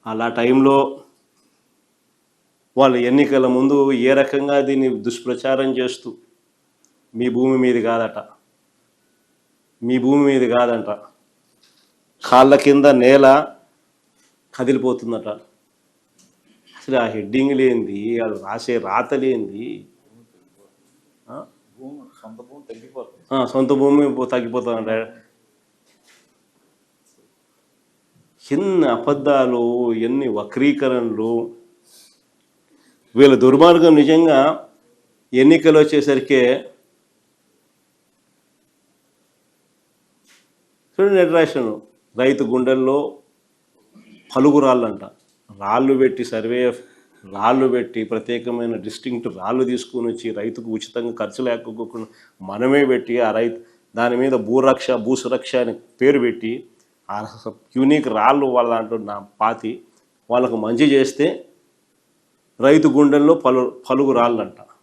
అలా టైంలో వాళ్ళు ఎన్నికల ముందు ఏ రకంగా దీన్ని దుష్ప్రచారం చేస్తూ మీ భూమి మీది కాదట, మీ భూమి మీది కాదంట, కాళ్ళ కింద నేల కదిలిపోతుందట. అసలు ఆ హెడ్డింగ్ లేనిది, వాళ్ళు రాసే రాత లేనిది, సొంత భూమి తగ్గిపోతుందంట. ఎన్ని అబద్ధాలు, ఎన్ని వక్రీకరణలు. వీళ్ళ దుర్మార్గం నిజంగా ఎన్నికలు వచ్చేసరికి చూడండి ఎట్రాక్షన్. రైతు గుండెల్లో పలుగు రాళ్ళంట, రాళ్ళు పెట్టి రాళ్ళు పెట్టి ప్రత్యేకమైన డిస్టింక్ట్ రాళ్ళు తీసుకొని వచ్చి రైతుకు ఉచితంగా ఖర్చు లేకపోకుండా మనమే పెట్టి ఆ రైతు దాని మీద భూసురక్ష అని పేరు పెట్టి ఆ యూనిక్ రాళ్ళు వాళ్ళ దాంట్లో పాతి వాళ్ళకు మంచి చేస్తే రైతు గుండెల్లో పలుగు రాళ్ళంట.